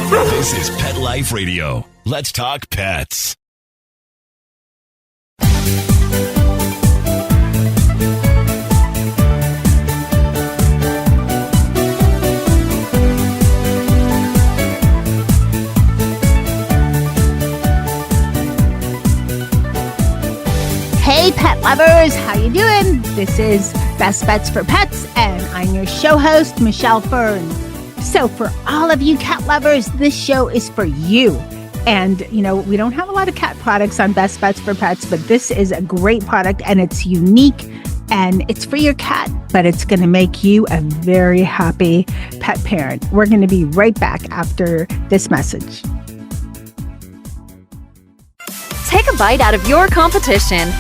This is Pet Life Radio. Let's talk pets. Hey pet lovers, how you doing? This is Best Bets for Pets, and I'm your show host, Michelle Fern. So for all of you cat lovers, this show is for you. And, you know, we don't have a lot of cat products on Best Bets for Pets, but this is a great product, and it's unique, and it's for your cat, but it's going to make you a very happy pet parent. We're going to be right back after this message. Take a bite out of your competition.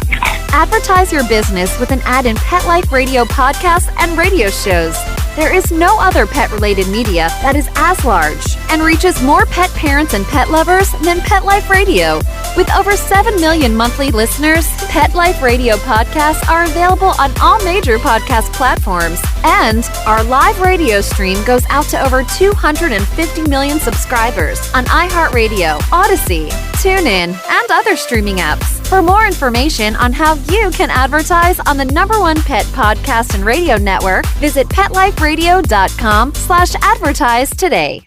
Advertise your business with an ad in Pet Life Radio podcasts and radio shows. There is no other pet-related media that is as large and reaches more pet parents and pet lovers than Pet Life Radio. With over 7 million monthly listeners, Pet Life Radio podcasts are available on all major podcast platforms. And our live radio stream goes out to over 250 million subscribers on iHeartRadio, Odyssey, TuneIn, and other streaming apps. For more information on how you can advertise on the #1 pet podcast and radio network, visit PetLifeRadio.com/advertise today.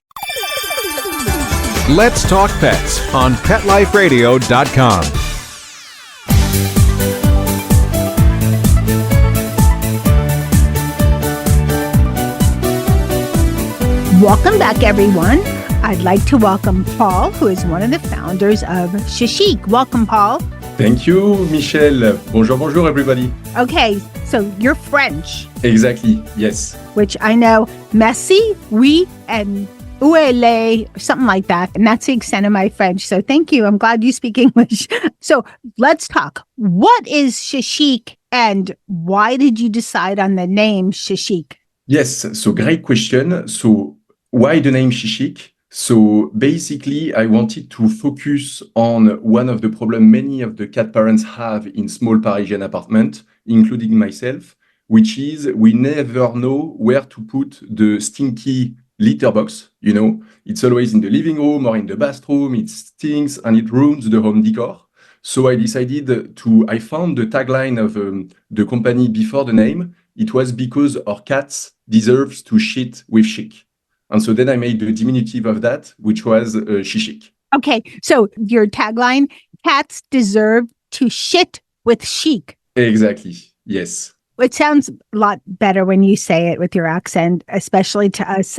Let's Talk Pets on PetLifeRadio.com. Welcome back, everyone. I'd like to welcome Paul, who is one of the founders of Shishik. Welcome, Paul. Thank you, Michelle. Bonjour, bonjour, everybody. Okay, so you're French. Exactly, yes. Which I know, merci, oui, and où elle est, something like that. And that's the extent of my French. So thank you. I'm glad you speak English. So let's talk. What is Shishik, and why did you decide on the name Shishik? Yes, so great question. So why the name Shishik? So basically, I wanted to focus on one of the problems many of the cat parents have in small Parisian apartments, including myself, which is we never know where to put the stinky litter box. You know, it's always in the living room or in the bathroom. It stinks and it ruins the home decor. So I decided I found the tagline of the company before the name. It was because our cats deserve to shit with chic. And so then I made the diminutive of that, which was Shishik. Okay, so your tagline, cats deserve to shit with chic. Exactly, yes. It sounds a lot better when you say it with your accent, especially to us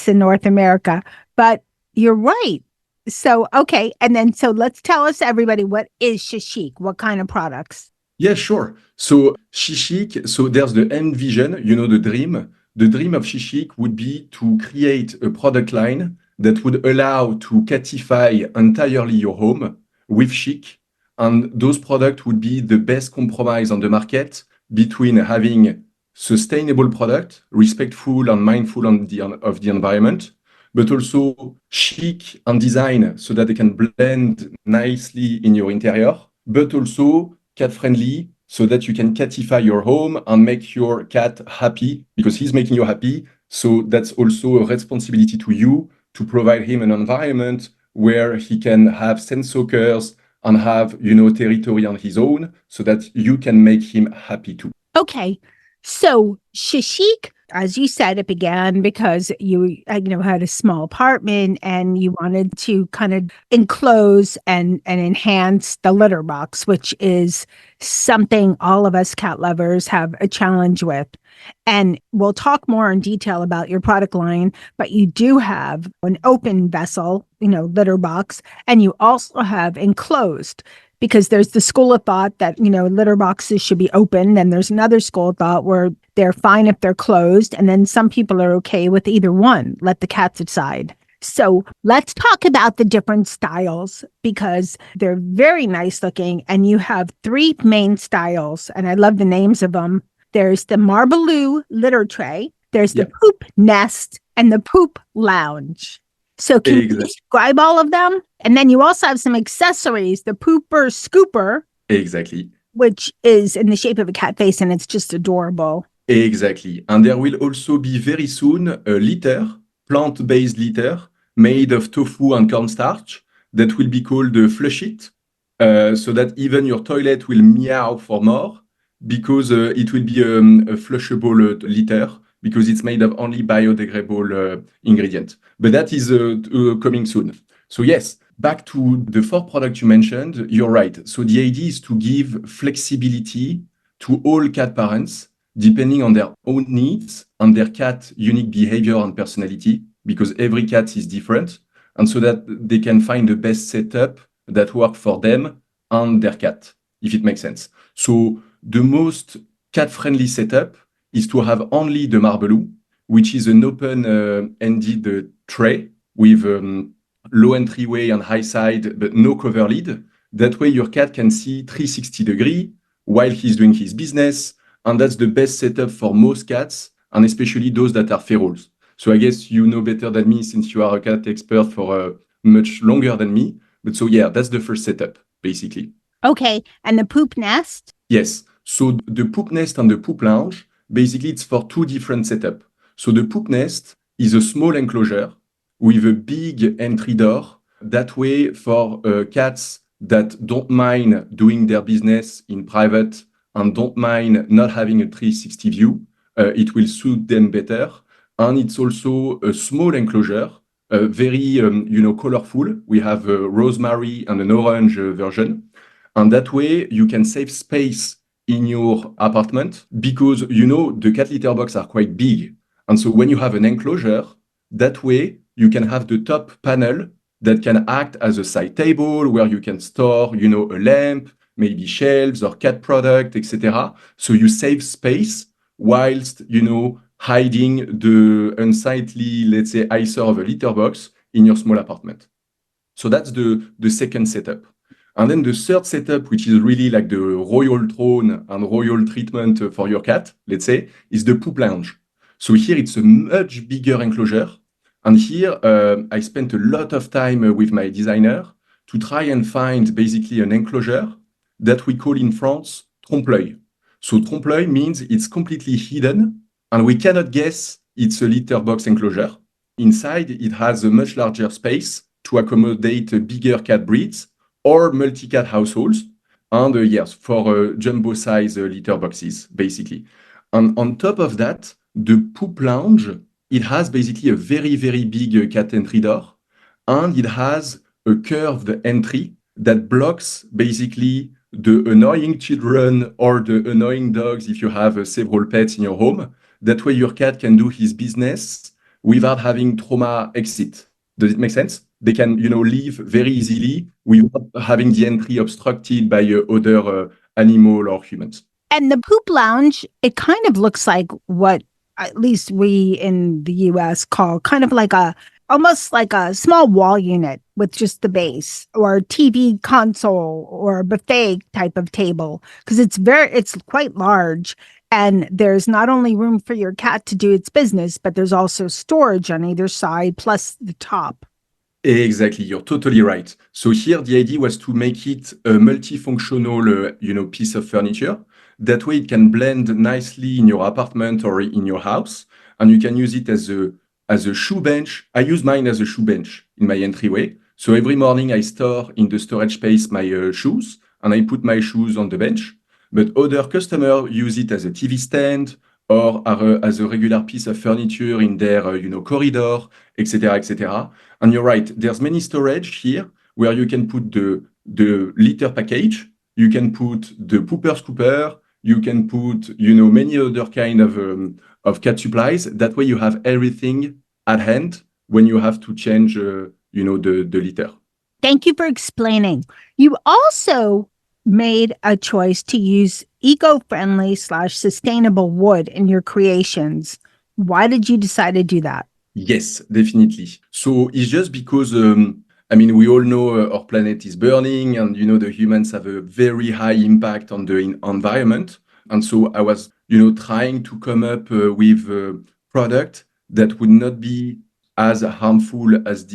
in North America. But you're right. So, okay, and then so let's tell everybody, what is Shishik? What kind of products? Yeah, sure. So Shishik, so there's the end vision, you know, the dream. The dream of Shishik would be to create a product line that would allow to catify entirely your home with chic. And those products would be the best compromise on the market between having sustainable product, respectful and mindful of the environment, but also chic and design so that they can blend nicely in your interior, but also cat-friendly, so that you can catify your home and make your cat happy because he's making you happy. So that's also a responsibility to you to provide him an environment where he can have sense soakers and have, you know, territory on his own so that you can make him happy too. Okay. So Shishik, as you said, it began because you had a small apartment and you wanted to kind of enclose and enhance the litter box, which is something all of us cat lovers have a challenge with. And we'll talk more in detail about your product line, but you do have an open vessel, litter box, and you also have enclosed, because there's the school of thought that, litter boxes should be open. And there's another school of thought where they're fine if they're closed. And then some people are okay with either one. Let the cats decide. So let's talk about the different styles because they're very nice looking. And you have 3 main styles, and I love the names of them. There's the Marbaloo litter tray. There's the Poop Nest and the Poop Lounge. So can you describe all of them? And then you also have some accessories, the Pooper Scooper. Exactly. Which is in the shape of a cat face, and it's just adorable. Exactly. And there will also be very soon a litter, plant-based litter, made of tofu and cornstarch that will be called Flush It, so that even your toilet will meow for more because it will be a flushable litter because it's made of only biodegradable ingredient. But that is coming soon. So yes, back to the 4 products you mentioned, you're right. So the idea is to give flexibility to all cat parents depending on their own needs and their cat unique behavior and personality, because every cat is different, and so that they can find the best setup that work for them and their cat, if it makes sense. So the most cat-friendly setup is to have only the Marbeloo, which is an open-ended tray with low entryway and high side, but no cover lid. That way your cat can see 360 degree while he's doing his business. And that's the best setup for most cats, and especially those that are ferals. So I guess you know better than me since you are a cat expert for much longer than me. But so yeah, that's the first setup, basically. Okay. And the poop nest? Yes. So the poop nest and the poop lounge, basically it's for 2 different setups. So the poop nest is a small enclosure with a big entry door. That way for cats that don't mind doing their business in private and don't mind not having a 360 view, it will suit them better. And it's also a small enclosure, very colorful. We have a rosemary and an orange version. And that way you can save space in your apartment because, the cat litter box are quite big. And so when you have an enclosure, that way you can have the top panel that can act as a side table where you can store, a lamp, maybe shelves or cat product, etc. So you save space whilst, hiding the unsightly, let's say, eyesore of a litter box in your small apartment. So that's the second setup. And then the third setup, which is really like the royal throne and royal treatment for your cat, let's say, is the poop lounge. So here it's a much bigger enclosure. And here I spent a lot of time with my designer to try and find basically an enclosure that we call in France trompe-l'œil. So trompe-l'œil means it's completely hidden and we cannot guess it's a litter box enclosure. Inside, it has a much larger space to accommodate bigger cat breeds or multi-cat households. And yes, for jumbo size litter boxes, basically. And on top of that, the poop lounge, it has basically a very, very big cat entry door. And it has a curved entry that blocks basically the annoying children or the annoying dogs if you have several pets in your home. That way your cat can do his business without having trauma exit. Does it make sense? They can, leave very easily without having the entry obstructed by other animal or humans. And the poop lounge, it kind of looks like what at least we in the US call kind of like almost like a small wall unit with just the base or a TV console or a buffet type of table, because it's quite large. And there's not only room for your cat to do its business, but there's also storage on either side, plus the top. Exactly, you're totally right. So here the idea was to make it a multifunctional, piece of furniture. That way it can blend nicely in your apartment or in your house, and you can use it as a shoe bench. I use mine as a shoe bench in my entryway. So every morning I store in the storage space my shoes, and I put my shoes on the bench. But other customers use it as a TV stand or as a regular piece of furniture in their corridor, etc., etc. And you're right, there's many storage here where you can put the litter package, you can put the pooper scooper, you can put many other kind of cat supplies. That way you have everything at hand when you have to change the litter. Thank you for explaining. You also made a choice to use eco-friendly / sustainable wood in your creations. Why did you decide to do that? Yes, definitely. So it's just because, we all know our planet is burning and, the humans have a very high impact on the environment. And so I was, trying to come up with a product that would not be as harmful as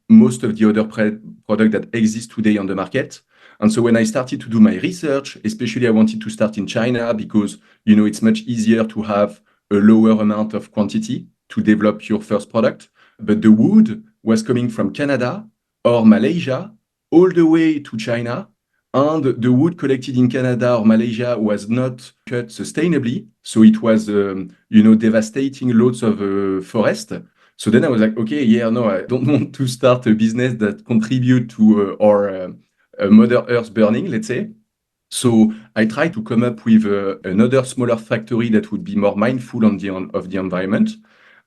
most of the other product that exist today on the market. And so when I started to do my research, especially I wanted to start in China because, it's much easier to have a lower amount of quantity to develop your first product. But the wood was coming from Canada or Malaysia all the way to China, and the wood collected in Canada or Malaysia was not cut sustainably, so it was devastating loads of forest. So then I was like, okay, I don't want to start a business that contribute to our Mother Earth burning, let's say. So I tried to come up with another smaller factory that would be more mindful of the environment.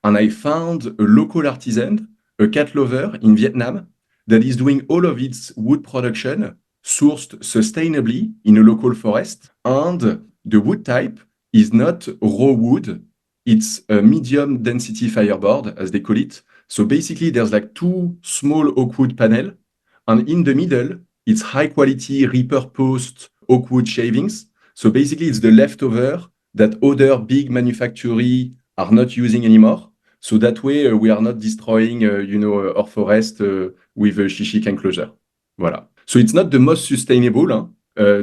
And I found a local artisan, a cat lover in Vietnam, that is doing all of its wood production sourced sustainably in a local forest. And the wood type is not raw wood. It's a medium density fireboard, as they call it. So basically, there's like two small oak wood panel. And in the middle, it's high quality repurposed oak wood shavings. So basically, it's the leftover that other big manufacturers are not using anymore. So that way, we are not destroying, our forest with a Shishik enclosure. Voilà. So it's not the most sustainable,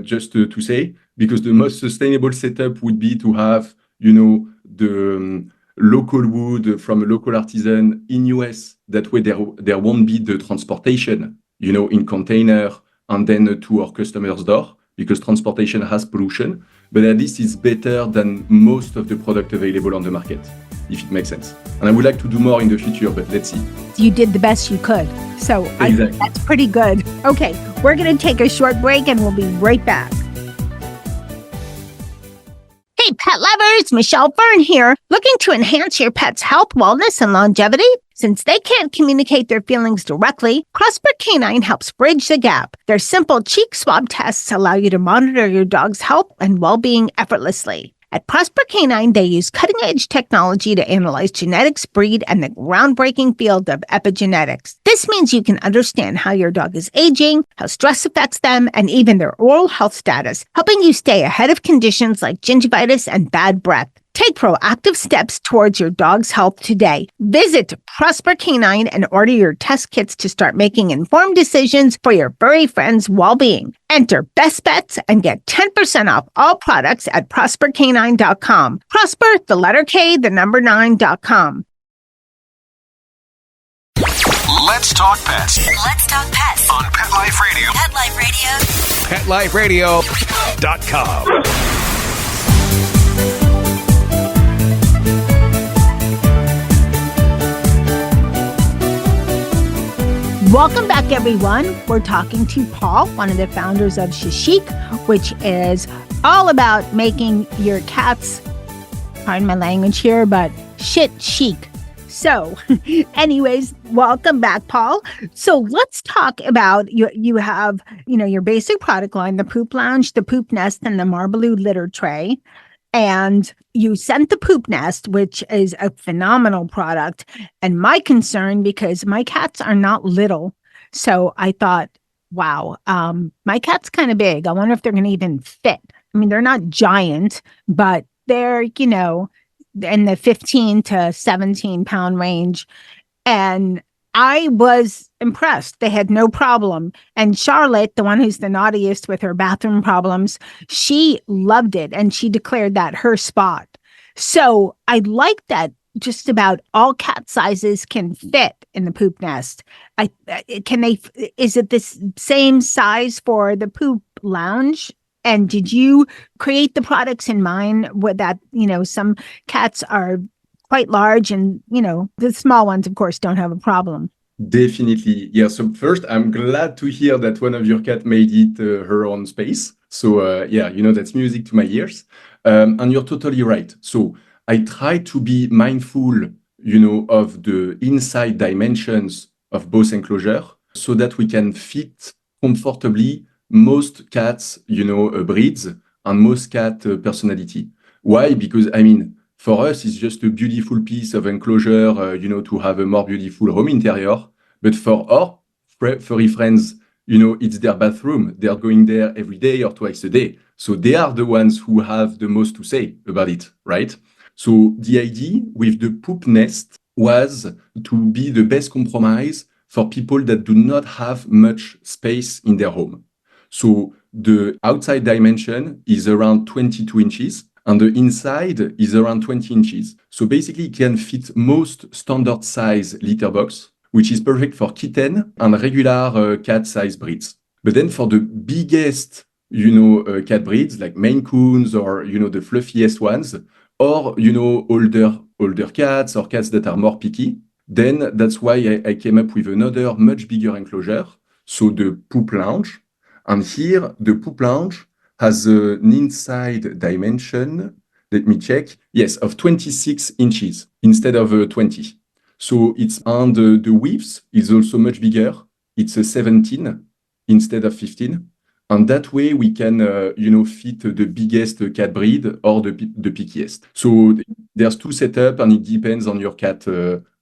just to say, because the most sustainable setup would be to have, the local wood from a local artisan in US. That way, there won't be the transportation, in container and then to our customer's door, because transportation has pollution. But at least it's better than most of the product available on the market, if it makes sense. And I would like to do more in the future, but let's see. You did the best you could. So Exactly. I think that's pretty good. Okay, we're going to take a short break and we'll be right back. Hey, pet lovers, Michelle Fern here. Looking to enhance your pet's health, wellness, and longevity? Since they can't communicate their feelings directly, Prosper Canine helps bridge the gap. Their simple cheek swab tests allow you to monitor your dog's health and well-being effortlessly. At Prosper Canine, they use cutting-edge technology to analyze genetics, breed, and the groundbreaking field of epigenetics. This means you can understand how your dog is aging, how stress affects them, and even their oral health status, helping you stay ahead of conditions like gingivitis and bad breath. Take proactive steps towards your dog's health today. Visit Prosper Canine and order your test kits to start making informed decisions for your furry friend's well-being. Enter Best Bets and get 10% off all products at ProsperCanine.com. Prosper, the letter K, the number 9.com. Let's talk pets Let's talk pets on Pet Life Radio. Pet Life Radio. PetLifeRadio.com. Welcome back, everyone. We're talking to Paul, one of the founders of Shishik, which is all about making your cats, pardon my language here, but shit chic. So anyways, welcome back, Paul. So let's talk about, you have, your basic product line, the Poop Lounge, the Poop Nest, and the Marbaloo litter tray. And you sent the Poop Nest, which is a phenomenal product. And my concern, because my cats are not little, so I thought, wow, my cat's kind of big. I wonder if they're going to even fit. I mean, they're not giant, but they're, in the 15 to 17 pound range. And I was impressed. They had no problem. And Charlotte, the one who's the naughtiest with her bathroom problems, she loved it. And she declared that her spot. So I like that just about all cat sizes can fit in the Poop Nest. Is it this same size for the Poop Lounge? And did you create the products in mind with that, some cats are quite large and, the small ones, of course, don't have a problem. Definitely. Yeah. So first, I'm glad to hear that one of your cat made it her own space. So that's music to my ears. And you're totally right. So I try to be mindful, of the inside dimensions of both enclosure so that we can fit comfortably most cats, breeds and most cat personality. Why? Because, for us, it's just a beautiful piece of enclosure, to have a more beautiful home interior. But for our furry friends, it's their bathroom. They are going there every day or twice a day. So they are the ones who have the most to say about it, right? So the idea with the Poop Nest was to be the best compromise for people that do not have much space in their home. So the outside dimension is around 22 inches. And the inside is around 20 inches. So basically, it can fit most standard size litter box which is perfect for kitten and regular cat size breeds. But then for the biggest, cat breeds like Maine Coons or, the fluffiest ones, or, older cats or cats that are more picky, then that's why I came up with another much bigger enclosure. So the Poop Lounge. And here, the Poop Lounge has an inside dimension, let me check, yes, of 26 inches instead of 20. So and the width is also much bigger. It's a 17 instead of 15. And that way we can, fit the biggest cat breed or the pickiest. So there's two setups and it depends on your cat,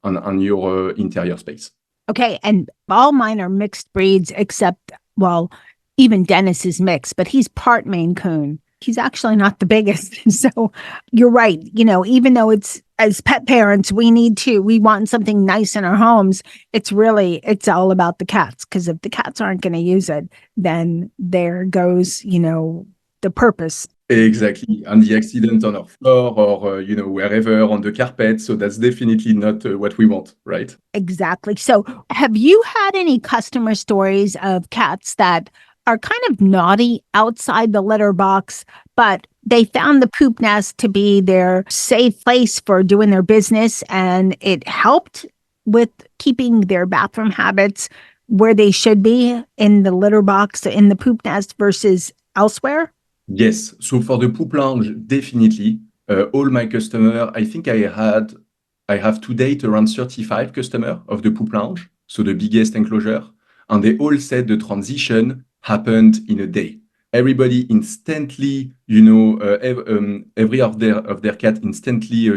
on your interior space. Okay, and all mine are mixed breeds except, well, even Dennis is mixed, but he's part Maine Coon. He's actually not the biggest. So you're right. Even though it's, as pet parents, we want something nice in our homes. It's all about the cats. Because if the cats aren't going to use it, then there goes, the purpose. Exactly. And the accident on our floor or, wherever on the carpet. So that's definitely not what we want, right? Exactly. So have you had any customer stories of cats that are kind of naughty outside the litter box, but they found the poop nest to be their safe place for doing their business, and it helped with keeping their bathroom habits where they should be in the litter box, in the poop nest versus elsewhere? Yes. So for the Poop Lounge, definitely. All my customers, I think I have to date around 35 customers of the Poop Lounge, so the biggest enclosure, and they all said the transition happened in a day. Everybody instantly, every of their cat instantly,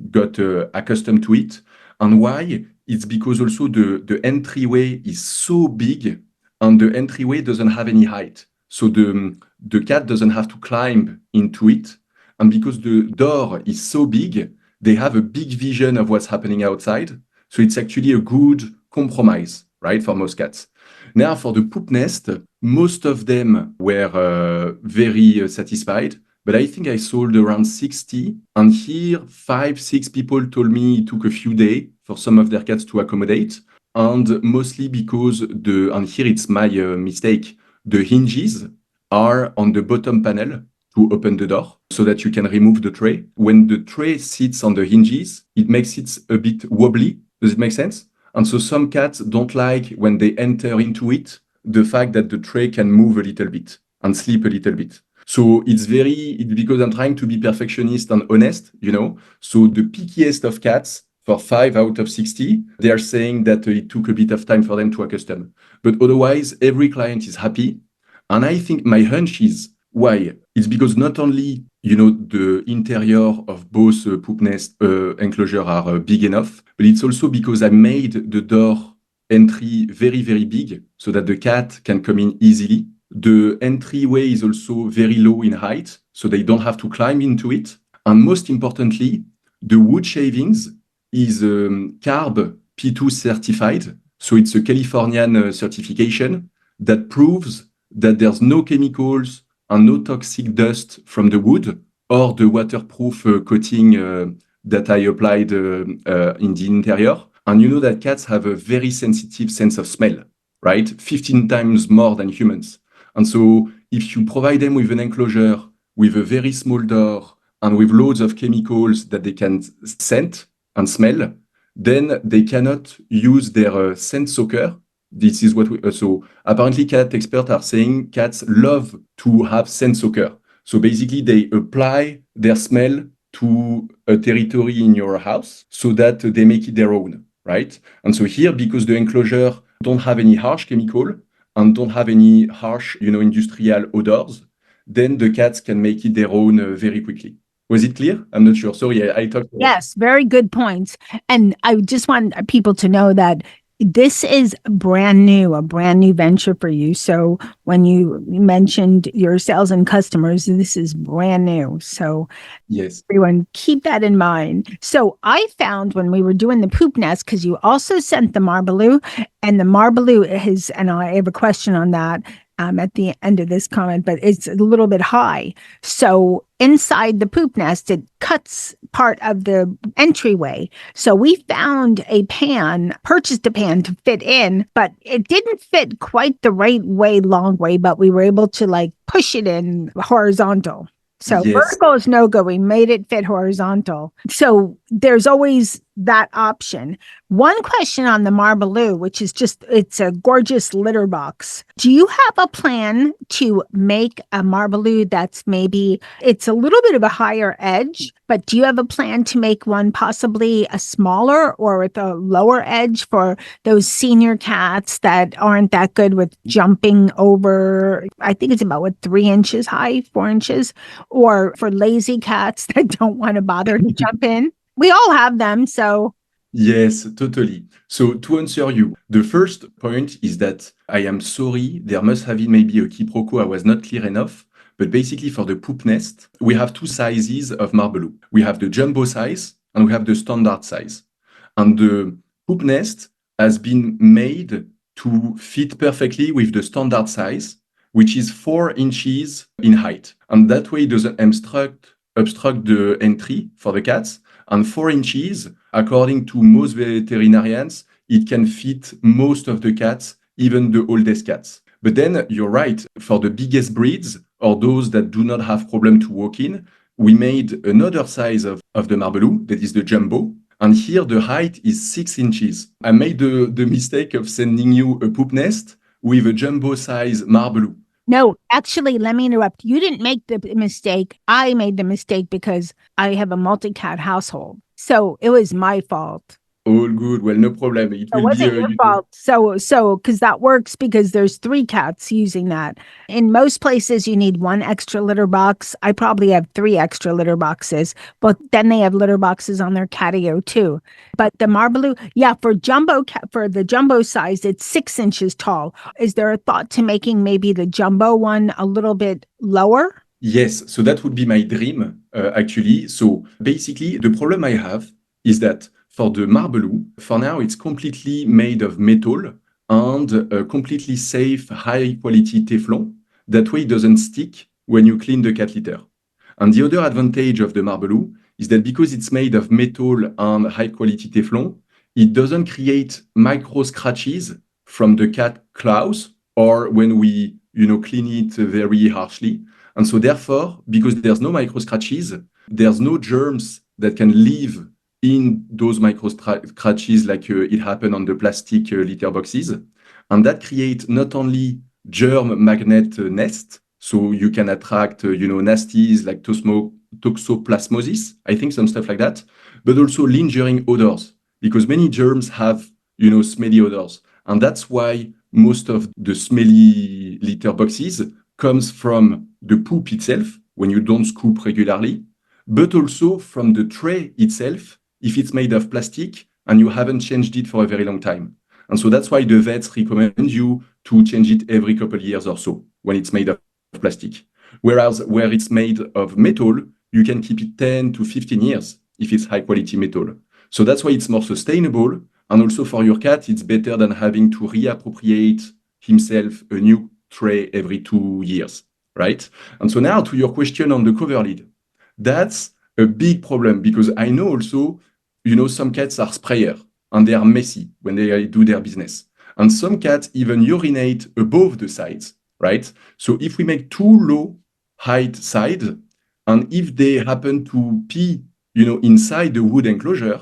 got accustomed to it. And why? It's because also the entryway is so big, and the entryway doesn't have any height. So the cat doesn't have to climb into it. And because the door is so big, they have a big vision of what's happening outside. So it's actually a good compromise, right, for most cats. Now, for the poop nest, most of them were very satisfied, but I think I sold around 60. And here, 5-6 people told me it took a few days for some of their cats to accommodate. And mostly because and here it's my mistake, the hinges are on the bottom panel to open the door so that you can remove the tray. When the tray sits on the hinges, it makes it a bit wobbly. Does it make sense? And so some cats don't like when they enter into it, the fact that the tray can move a little bit and sleep a little bit. So it's because I'm trying to be perfectionist and honest, So the pickiest of cats, for 5 out of 60, they are saying that it took a bit of time for them to accustom. But otherwise, every client is happy. And I think my hunch is why? It's because not only, the interior of both poop nest enclosure are big enough, but it's also because I made the door entry very, very big so that the cat can come in easily. The entryway is also very low in height, so they don't have to climb into it. And most importantly, the wood shavings is CARB P2 certified. So it's a Californian certification that proves that there's no chemicals and no toxic dust from the wood or the waterproof coating that I applied in the interior. And you know that cats have a very sensitive sense of smell, right? 15 times more than humans. And so if you provide them with an enclosure with a very small door and with loads of chemicals that they can scent and smell, then they cannot use their scent soaker. This is what so apparently cat experts are saying cats love to have scent soaker. So basically they apply their smell to a territory in your house so that they make it their own, right? And so here, because the enclosure don't have any harsh chemical and don't have any harsh, industrial odors, then the cats can make it their own very quickly. Was it clear? I'm not sure. Sorry, I talked. Yes, very good points. And I just want people to know that this is a brand new venture for you. So when you mentioned your sales and customers, this is brand new. So yes, everyone keep that in mind. So I found when we were doing the poop nest, because you also sent the Marbaloo, and the Marbaloo and I have a question on that at the end of this comment, but it's a little bit high. So inside the poop nest, it cuts part of the entryway. So we found purchased a pan to fit in, but it didn't fit quite the right way, long way, but we were able to like push it in horizontal. So Yes. vertical is no go. We made it fit horizontal. So there's always that option. One question on the Marbaloo, which is it's a gorgeous litter box. Do you have a plan to make a Marbaloo that's it's a little bit of a higher edge, but do you have a plan to make one possibly a smaller or with a lower edge for those senior cats that aren't that good with jumping over? I think it's about 3 inches high, 4 inches, or for lazy cats that don't want to bother to jump in. We all have them, so. Yes, totally. So to answer you, the first point is that I am sorry, there must have been maybe a quiproquo, I was not clear enough, but basically for the poop nest, we have 2 sizes of Marbaloo. We have the jumbo size and we have the standard size. And the poop nest has been made to fit perfectly with the standard size, which is 4 inches in height. And that way it doesn't obstruct the entry for the cats. And 4 inches, according to most veterinarians, it can fit most of the cats, even the oldest cats. But then you're right, for the biggest breeds or those that do not have problem to walk in, we made another size of the Marbaloo, that is the jumbo. And here the height is 6 inches. I made the mistake of sending you a poop nest with a jumbo size Marbaloo. No, actually, let me interrupt. You didn't make the mistake. I made the mistake because I have a multi-cat household. So it was my fault. All good. Well, no problem. It wasn't your fault. So, because that works because there's 3 cats using that. In most places, you need 1 extra litter box. I probably have 3 extra litter boxes, but then they have litter boxes on their catio too. But the Marbaloo, for the jumbo size, it's 6 inches tall. Is there a thought to making maybe the jumbo one a little bit lower? Yes. So that would be my dream, actually. So basically, the problem I have is that for the Marbaloo, for now, it's completely made of metal and a completely safe, high-quality Teflon. That way, it doesn't stick when you clean the cat litter. And the other advantage of the Marbaloo is that because it's made of metal and high-quality Teflon, it doesn't create micro scratches from the cat claws or when we, clean it very harshly. And so therefore, because there's no micro scratches, there's no germs that can live in those micro scratches like it happened on the plastic litter boxes. And that creates not only germ magnet nest, so you can attract, nasties like toxoplasmosis, I think some stuff like that, but also lingering odors, because many germs have, smelly odors. And that's why most of the smelly litter boxes comes from the poop itself, when you don't scoop regularly, but also from the tray itself, if it's made of plastic and you haven't changed it for a very long time. And so that's why the vets recommend you to change it every couple of years or so when it's made of plastic. Whereas where it's made of metal, you can keep it 10 to 15 years if it's high quality metal. So that's why it's more sustainable. And also for your cat, it's better than having to reappropriate himself a new tray every 2 years, right? And so now to your question on the cover lid, that's a big problem because I know also, some cats are sprayer and they are messy when they do their business. And some cats even urinate above the sides, right? So if we make too low height side, and if they happen to pee, inside the wood enclosure,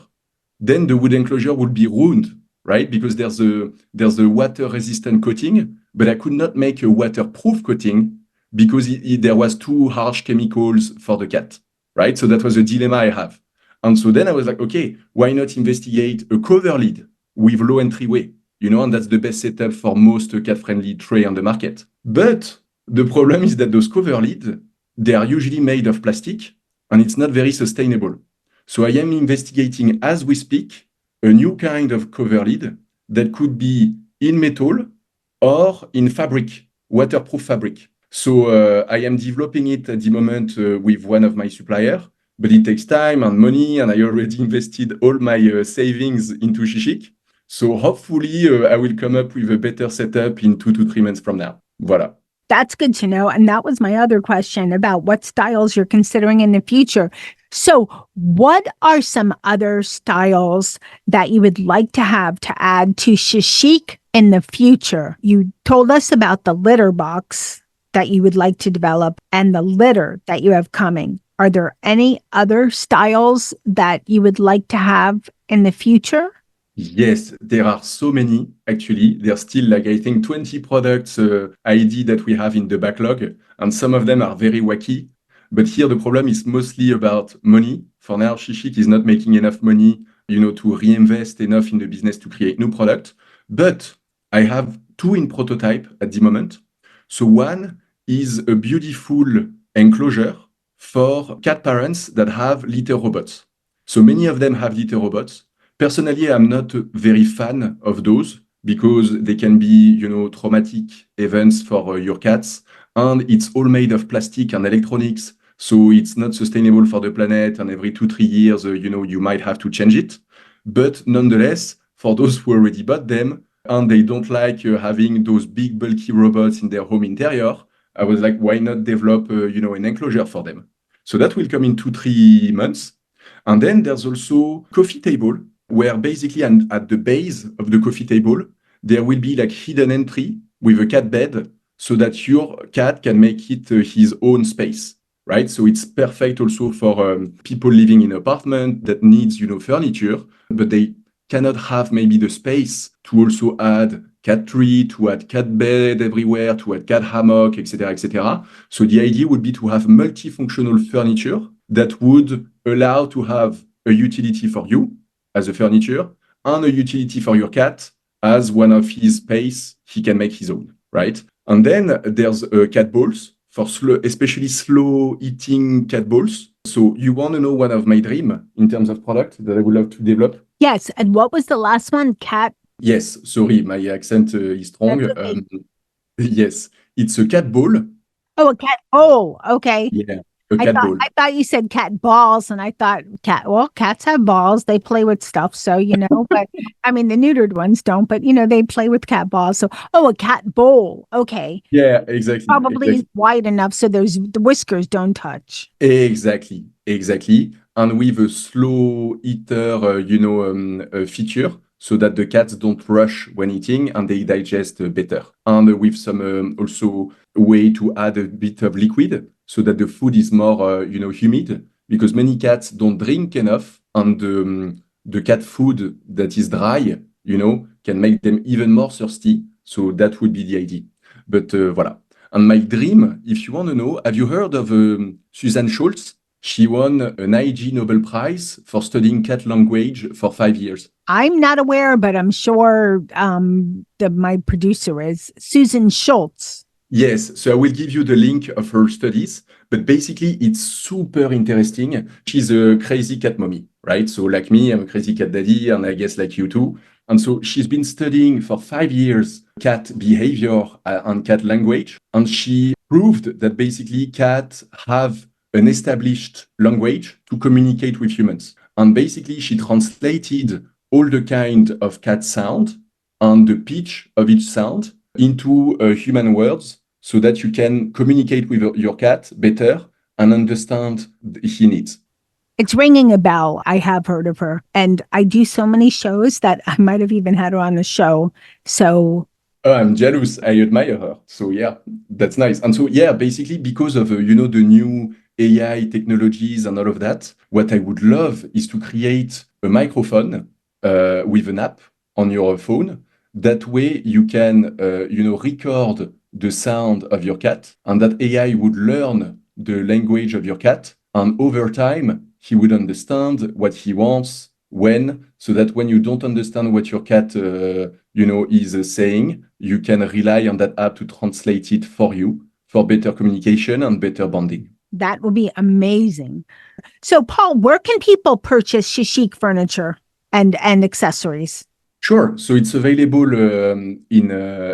then the wood enclosure will be ruined, right? Because there's a water resistant coating, but I could not make a waterproof coating because there was too harsh chemicals for the cat, right? So that was a dilemma I have. And so then I was like, okay, why not investigate a cover lid with low entryway, and that's the best setup for most cat-friendly tray on the market. But the problem is that those cover lids, they are usually made of plastic and it's not very sustainable. So I am investigating as we speak a new kind of cover lid that could be in metal or in fabric, waterproof fabric. So I am developing it at the moment with one of my suppliers, but it takes time and money, and I already invested all my savings into Shishik. So hopefully I will come up with a better setup in 2 to 3 months from now. Voilà. That's good to know. And that was my other question about what styles you're considering in the future. So what are some other styles that you would like to have to add to Shashique in the future? You told us about the litter box that you would like to develop and the litter that you have coming. Are there any other styles that you would like to have in the future? Yes, there are so many, actually. There's still, like, I think 20 products ID that we have in the backlog, and some of them are very wacky. But here the problem is mostly about money. For now, Shashique is not making enough money, to reinvest enough in the business to create new product. But I have 2 in prototype at the moment. So one is a beautiful enclosure for cat parents that have litter robots. So many of them have litter robots. Personally, I'm not a very fan of those because they can be, traumatic events for your cats. And it's all made of plastic and electronics. So it's not sustainable for the planet. And every 2-3 years, you might have to change it. But nonetheless, for those who already bought them and they don't like having those big bulky robots in their home interior, I was like, why not develop, an enclosure for them? So that will come in 2-3 months. And then there's also coffee table, where basically at the base of the coffee table, there will be like hidden entry with a cat bed so that your cat can make it his own space, right? So it's perfect also for people living in an apartment that needs, furniture, but they cannot have maybe the space to also add cat tree, to add cat bed everywhere, to add cat hammock, etc., etc. So the idea would be to have multifunctional furniture that would allow to have a utility for you as a furniture and a utility for your cat as one of his space he can make his own, right? And then there's cat balls for especially slow eating cat balls. So you want to know one of my dream in terms of product that I would love to develop? Yes. And what was the last one? Cat? Yes. Sorry, my accent is strong. Okay. Yes, it's a cat ball. Oh, a cat bowl. Okay. Yeah. Ball. I thought you said cat balls, and I thought cats have balls. They play with stuff, so But I mean, the neutered ones don't. But they play with cat balls. So, a cat bowl. Okay. Yeah, exactly. Probably wide enough so the whiskers don't touch. Exactly. And with a slow eater, feature, so that the cats don't rush when eating and they digest better. And with some also way to add a bit of liquid, so that the food is more, humid, because many cats don't drink enough, and the cat food that is dry, can make them even more thirsty. So that would be the idea. But voilà. And my dream, if you want to know, have you heard of Susan Schultz? She won an IG Nobel Prize for studying cat language for 5 years. I'm not aware, but I'm sure my producer is Susan Schultz. Yes, so I will give you the link of her studies, but basically it's super interesting. She's a crazy cat mommy, right? So like me, I'm a crazy cat daddy, and I guess like you too. And so she's been studying for 5 years cat behavior and cat language, and she proved that basically cats have an established language to communicate with humans. And basically she translated all the kind of cat sound and the pitch of each sound into human words, so that you can communicate with your cat better and understand his needs. It's ringing a bell. I have heard of her. And I do so many shows that I might have even had her on the show. So... Oh, I'm jealous. I admire her. So yeah, that's nice. And so yeah, basically because of, the new AI technologies and all of that, what I would love is to create a microphone with an app on your phone. That way you can, record the sound of your cat, and that AI would learn the language of your cat. And over time, he would understand what he wants when, so that when you don't understand what your cat, is saying, you can rely on that app to translate it for you for better communication and better bonding. That will be amazing. So, Paul, where can people purchase Shashique furniture and accessories? Sure. So it's available in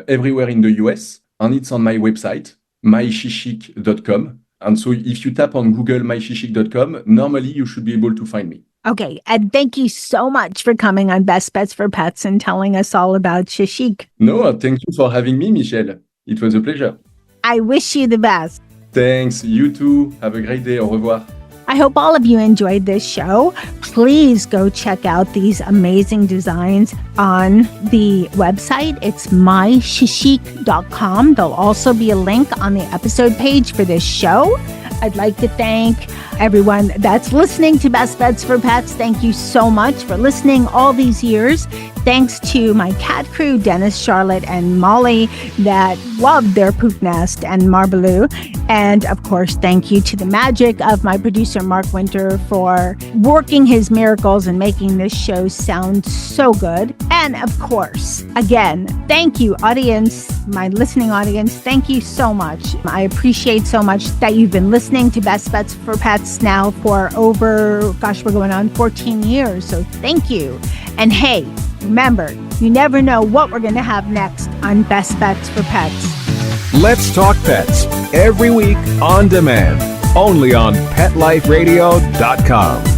everywhere in the US, and it's on my website, myshashique.com. And so if you tap on Google myshashique.com, normally you should be able to find me. Okay. And thank you so much for coming on Best Bets for Pets and telling us all about Shashique. No, thank you for having me, Michelle. It was a pleasure. I wish you the best. Thanks. You too. Have a great day. Au revoir. I hope all of you enjoyed this show. Please go check out these amazing designs on the website. It's myshishik.com. There'll also be a link on the episode page for this show. I'd like to thank everyone that's listening to Best Beds for Pets. Thank you so much for listening all these years. Thanks to my cat crew, Dennis, Charlotte, and Molly, that loved their poop nest and Marbaloo. And of course, thank you to the magic of my producer, Mark Winter, for working his miracles and making this show sound so good. And of course, again, thank you, audience, my listening audience. Thank you so much. I appreciate so much that you've been listening to Best Bets for Pets now for over, we're going on 14 years. So thank you. And hey, remember, you never know what we're going to have next on Best Bets for Pets. Let's Talk Pets, every week on demand, only on PetLifeRadio.com.